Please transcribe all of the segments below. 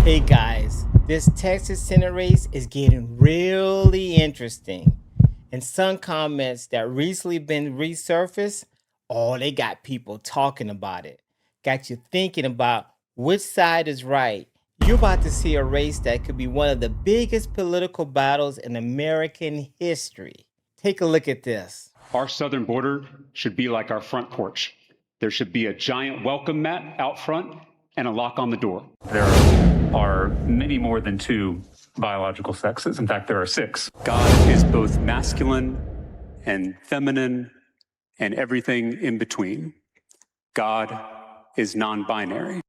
Hey guys, this Texas Senate race is getting really interesting. And some comments that recently been resurfaced, oh, they got people talking about it. Got you thinking about which side is right. You're about to see a race that could be one of the biggest political battles in American history. Take a look at this. Our southern border should be like our front porch. There should be a giant welcome mat out front and a lock on the door. There are many more than two biological sexes. In fact, there are six. God is both masculine and feminine and everything in between. God is non-binary.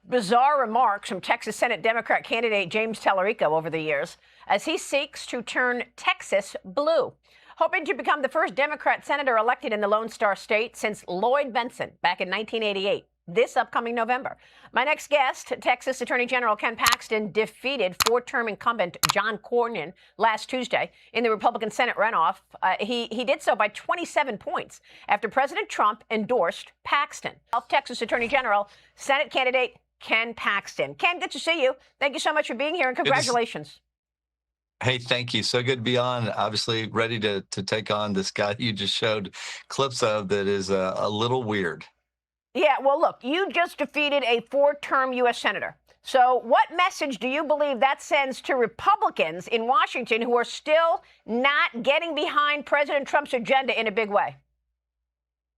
Bizarre remarks from Texas Senate Democrat candidate James Talarico over the years as he seeks to turn Texas blue, hoping to become the first Democrat senator elected in the Lone Star State since Lloyd Bentsen back in 1988. This upcoming November. My next guest, Texas Attorney General Ken Paxton, defeated four-term incumbent John Cornyn last Tuesday in the Republican Senate runoff. He did so by 27 points after President Trump endorsed Paxton. Texas Attorney General, Senate candidate Ken Paxton. Ken, good to see you. Thank you so much for being here, and congratulations. Hey, thank you. So good to be on. Obviously ready to take on this guy you just showed clips of that is a little weird. Yeah, well, look, you just defeated a four-term U.S. senator. So what message do you believe that sends to Republicans in Washington who are still not getting behind President Trump's agenda in a big way?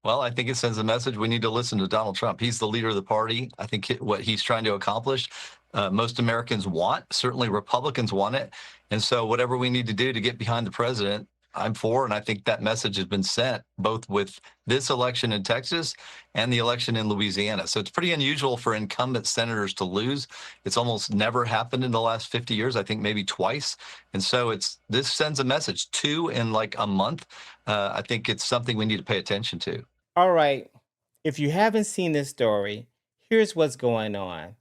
Well, I think it sends a message. We need to listen to Donald Trump. He's the leader of the party. I think what he's trying to accomplish, most Americans want. Certainly Republicans want it. And so whatever we need to do to get behind the president, I'm for, and I think that message has been sent both with this election in Texas and the election in Louisiana. So it's pretty unusual for incumbent senators to lose. It's almost never happened in the last 50 years, I think maybe twice. And so this sends a message, two in like a month. I think it's something we need to pay attention to. All right, if you haven't seen this story, here's what's going on.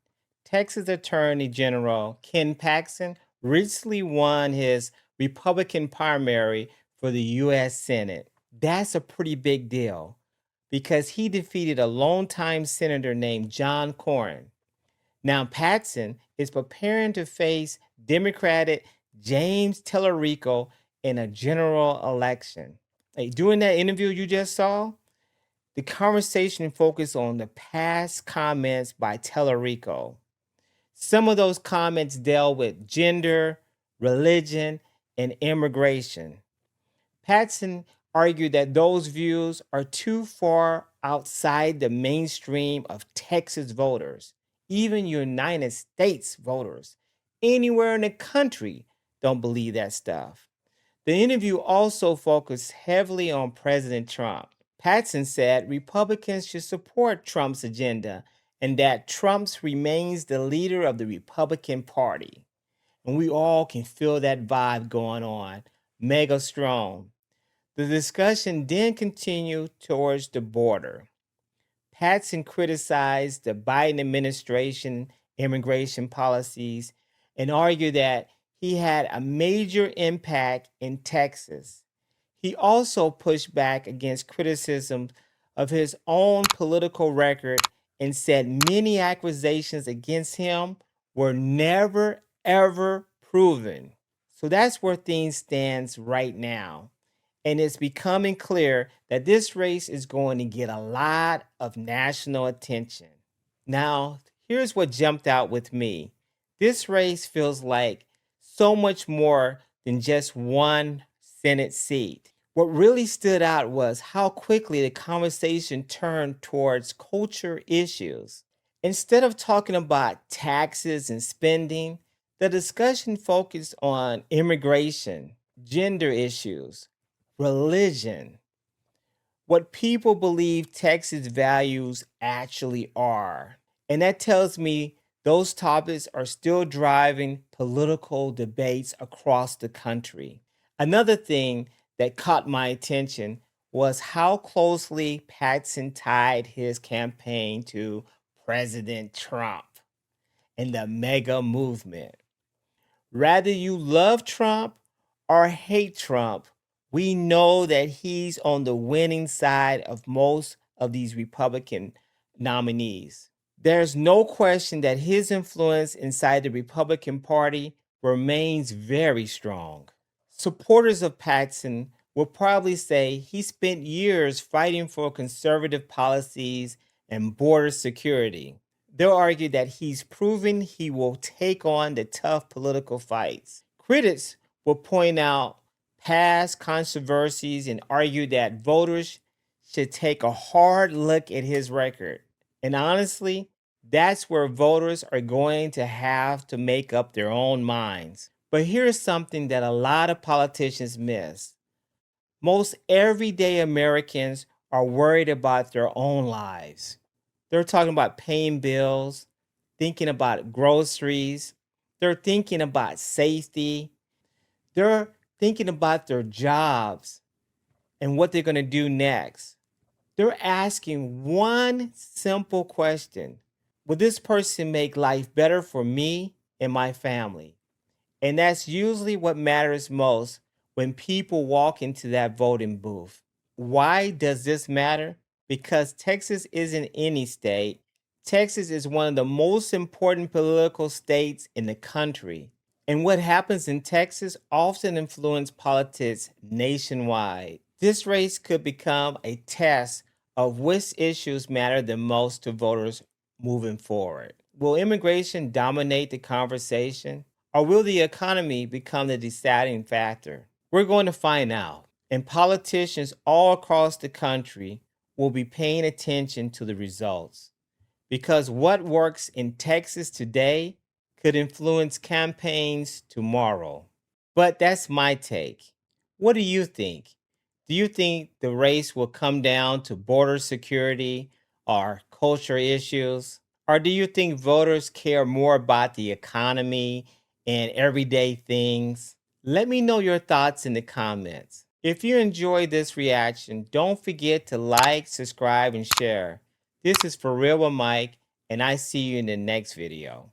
Texas Attorney General Ken Paxton recently won his Republican primary for the U.S. Senate. That's a pretty big deal because he defeated a longtime senator named John Cornyn. Now, Paxton is preparing to face Democratic James Talarico in a general election. During that interview you just saw, the conversation focused on the past comments by Talarico. Some of those comments dealt with gender, religion, and immigration. Paxton argued that those views are too far outside the mainstream of Texas voters. Even United States voters anywhere in the country don't believe that stuff. The interview also focused heavily on President Trump. Paxton said Republicans should support Trump's agenda and that Trump remains the leader of the Republican Party. And we all can feel that vibe going on, mega strong. The discussion then continued towards the border. Paxton criticized the Biden administration immigration policies and argued that he had a major impact in Texas. He also pushed back against criticism of his own political record and said many accusations against him were never, ever proven. So that's where things stands right now. And it's becoming clear that this race is going to get a lot of national attention. Now, here's what jumped out with me. This race feels like so much more than just one Senate seat. What really stood out was how quickly the conversation turned towards culture issues. Instead of talking about taxes and spending, the discussion focused on immigration, gender issues, religion, what people believe Texas values actually are. And that tells me those topics are still driving political debates across the country. Another thing that caught my attention was how closely Paxton tied his campaign to President Trump and the MAGA movement. Rather you love Trump or hate Trump, we know that he's on the winning side of most of these Republican nominees. There's no question that his influence inside the Republican Party remains very strong. Supporters of Paxton will probably say he spent years fighting for conservative policies and border security. They'll argue that he's proven he will take on the tough political fights. Critics will point out past controversies and argue that voters should take a hard look at his record. And honestly, that's where voters are going to have to make up their own minds. But here's something that a lot of politicians miss. Most everyday Americans are worried about their own lives. They're talking about paying bills, thinking about groceries, they're thinking about safety, they're thinking about their jobs and what they're going to do next. They're asking one simple question: will this person make life better for me and my family? And that's usually what matters most when people walk into that voting booth. Why does this matter? Because Texas isn't any state. Texas is one of the most important political states in the country. And what happens in Texas often influences politics nationwide. This race could become a test of which issues matter the most to voters moving forward. Will immigration dominate the conversation, or will the economy become the deciding factor? We're going to find out. And politicians all across the country will be paying attention to the results. Because what works in Texas today could influence campaigns tomorrow. But that's my take. What do you think? Do you think the race will come down to border security or culture issues? Or do you think voters care more about the economy and everyday things? Let me know your thoughts in the comments. If you enjoyed this reaction, don't forget to like, subscribe, and share. This is For Real with Mike, and I see you in the next video.